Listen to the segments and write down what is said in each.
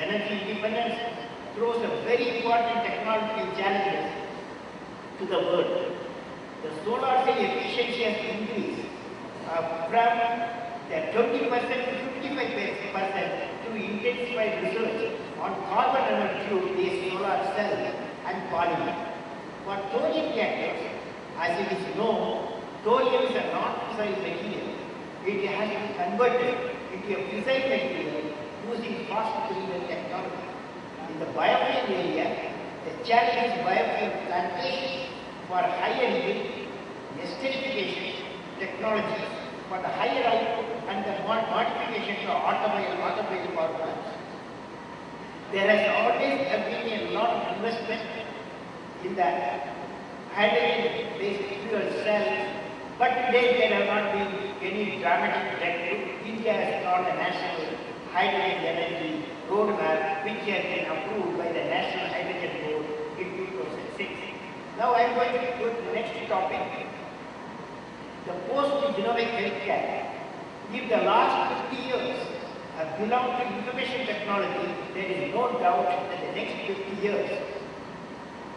Energy independence throws a very important technological challenges to the world. The solar cell efficiency has increased from the 20% to 55% to intensified research on carbon nanotube-based solar cell and polymer. For thorium reactors, as it is known, thorium is a non-fissile material. It has been converted into a fissile material using fast-breeder technology. In the biofuel area, the challenge is biofuel plantation for higher yield, esterification technologies for the higher output and the modification to automobile power plants. There has always been a lot of investment in the hydrogen-based fuel cells, but today there have not been any dramatic breakthrough. India has got a national hydrogen energy roadmap which has been approved by the National Hydrogen Board in 2006. Now I am going to go to the next topic, the post-genomic healthcare. If the last 50 years have belonged to information technology, there is no doubt that the next 50 years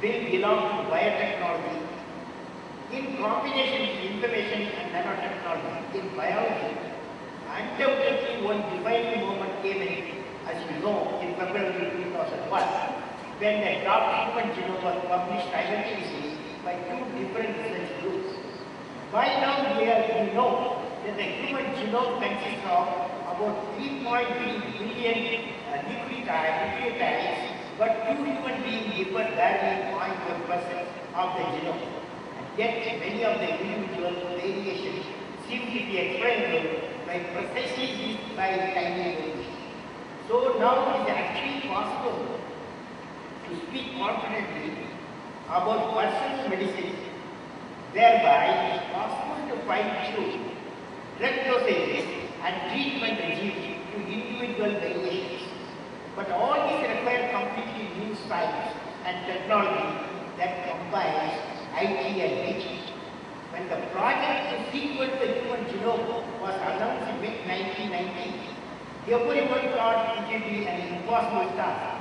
will belong to biotechnology in combination with information and nanotechnology. In biology, undoubtedly one defining moment came in, as you know, in February 2001, when the draft human genome was published simultaneously by two different research groups. By now we know that the human genome consists of about 3.3 billion nucleotides, but two human beings differ barely 0.1% of the genome. And yet many of the individual variations seem to be explainable by precisely by tiny variations. So now it is actually possible to speak confidently about personal medicine, whereby it is possible to fine-tune drug dosages and treatment regimes to individual variations. But all these require completely new science and technology that combines IT and HT. When the project to sequence the human genome was announced in mid-1990, everyone thought it would be an impossible task.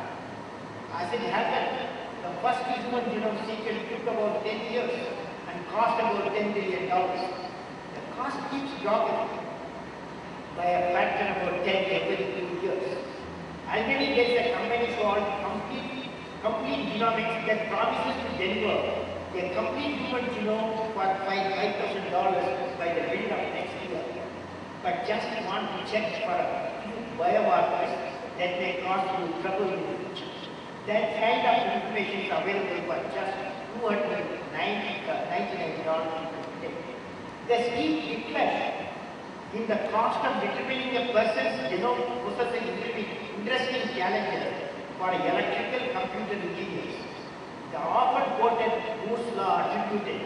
As it happened, the first human genome sequence took about 10 years and cost about $10 billion. The cost keeps dropping by a factor of about 10 every 2 years. Already there is a company called Complete Genomics that promises to deliver a complete human genome for $5,000 by the middle of next year. But just want to check for a few biomarkers that may cause you trouble in the future. That kind of information is available for just $299 today. The steep decline in the cost of determining a person's genome poses interesting challenges for electrical computer engineers. The often quoted Moore's law attributed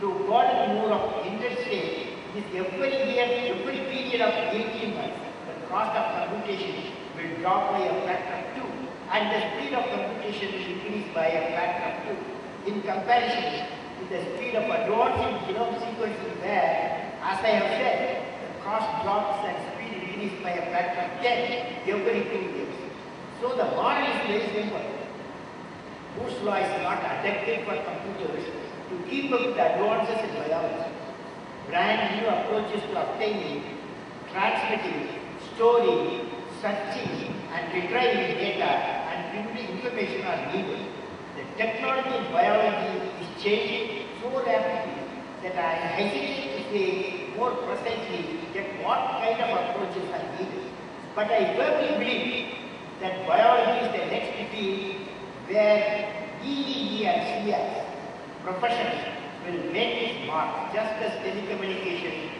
to Gordon Moore of interstate is every period of 18 months, the cost of computation will drop by a factor of 2 and the speed of computation will increase by a factor of 2. In comparison with the speed of advancing genome sequencing where, as I have said, the cost drops and speed increases by a factor of 10 every 2 years. So the model is very simple. Moore's law is not adequate for computers to keep up with the advances in biology. Brand new approaches to obtaining, transmitting, storing, searching and retrieving data and building information are needed. The technology in biology is changing so rapidly that I hesitate to say more precisely that what kind of approaches are needed. But I firmly believe that biology is the next field where EEE and CS professionals will make its mark, just as telecommunication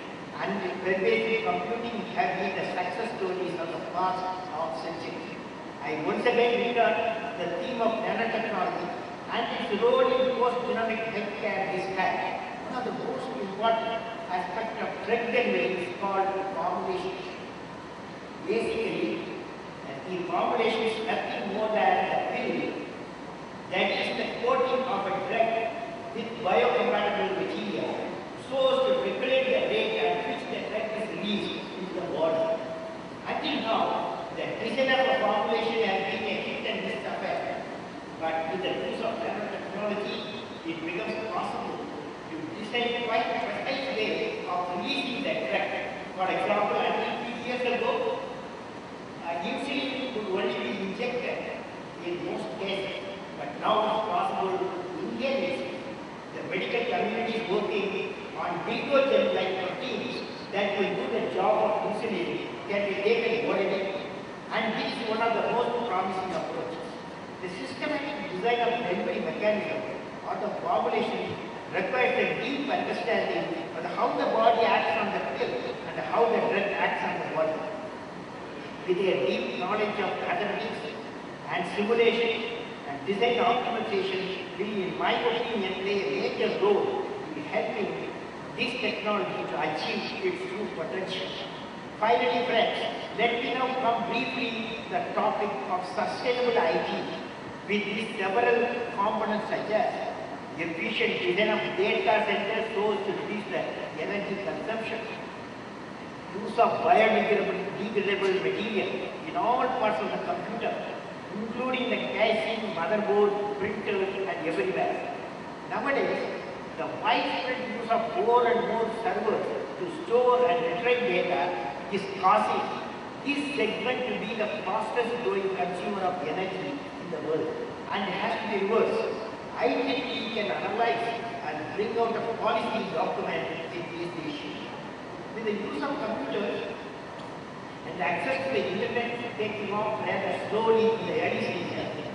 and pervasive computing have been the success stories of the past half century. I once again return the theme of nanotechnology and its role in post-genomic healthcare this time. One of the most important aspects of drug delivery is called formulation. Basically, the formulation is nothing more than the pill that is the coating of a drug with biocompatible material so as to regulate the rate at which the drug is released into the body. Until now, the design of a formulation has But with the use of nanotechnology, it becomes possible to design quite a precise way of releasing the effect. For example, until few years ago, insulin could only be injected in most cases, but now it's possible to inhale. The medical community is working on glycogen-like proteins that will do the job of insulin, can be taken orally, and this is one of the most promising approaches. The systematic design of delivery mechanism or the formulation requires a deep understanding of how the body acts on the pill and how the drug acts on the body. With a deep knowledge of mathematics and simulation and design optimization will, in my opinion, play a major role in helping this technology to achieve its true potential. Finally, friends, let me now come briefly to the topic of sustainable IT with these several components such as efficient design of data centers so as to reduce the energy consumption, use of biodegradable material in all parts of the computer, including the casing, motherboard, printers, and everywhere. Nowadays, the widespread use of more and more servers to store and retrieve data is causing this segment to be the fastest growing consumer of energy in the world, and it has to be reversed. IEEE can analyze and bring out a policy document in these issues. With the use of computers and access to the internet taking off rather slowly in the early stages,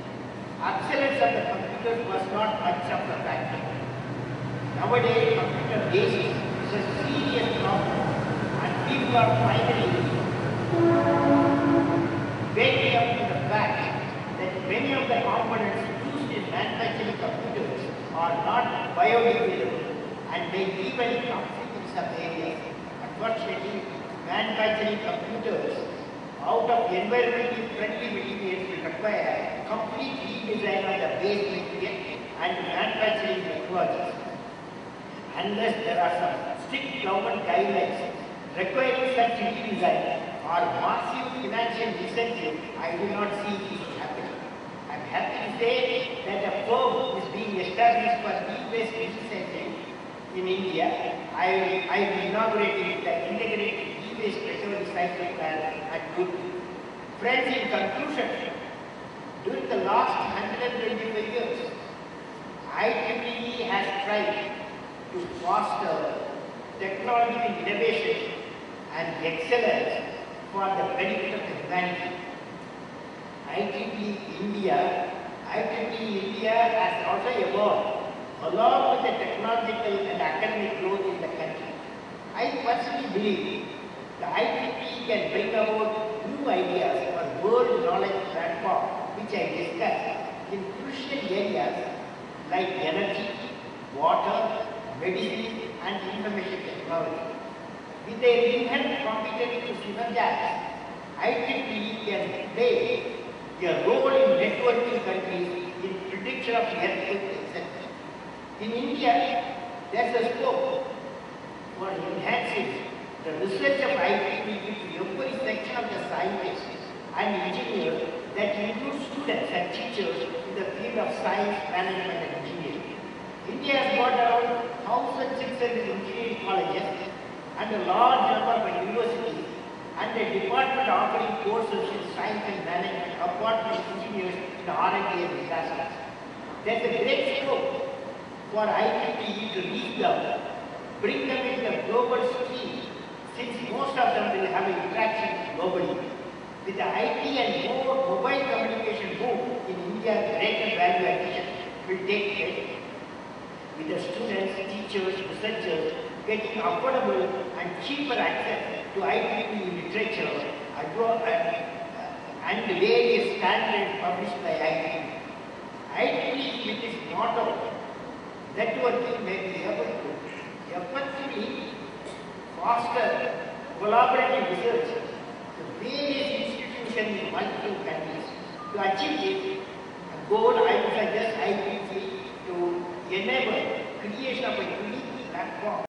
accelerates of the computers was not much of a factor. Nowadays, computer basics is a serious problem, and people are finally waking up to the fact that many of the components used in manufacturing computers are not biodegradable and may even toxic in some areas. Unfortunately, manufacturing computers out of environmentally friendly materials will require complete redesign of the base material and manufacturing technologies. Unless there are some strict government guidelines requiring such redesign or massive financial incentive, I do not see this happening. I am happy to say that a firm is being established for e-waste recycling in India. I inaugurated the integrated e-waste recovery cycle plan at Abdul. Friends, in conclusion, during the last 125 years, IEEE has tried to foster technological innovation and excellence for the benefit of humanity. IEEE India has also evolved along with the technological and academic growth in the country. I personally believe the IEEE can bring about new ideas for world knowledge platform, which I discussed in crucial areas like energy, water, medicine, and information technology. With their inherent competence to synergize, IEEE can play a role in networking countries in prediction of earthquake, etc. In India, there is a scope for enhancing the research of IEEE into every section of the scientists and engineers that includes students and teachers in the field of science, management, and engineering. India has got around 1,600 engineering colleges and a large number of universities and a department offering courses in science and management apart from engineers in R&D and research. There is a great scope for IEEE to reach them, bring them in the global stream, since most of them will have interaction globally. With the IT and more mobile communication boom in India, greater value addition will take place, with the students, teachers, researchers getting affordable and cheaper access to IEEE literature and various standards published by IEEE. IEEE, with its motto, networking may be able to effectively foster collaborative research to various institutions in multiple countries. To achieve this goal, I would suggest IEEE to enable creation of a unique platform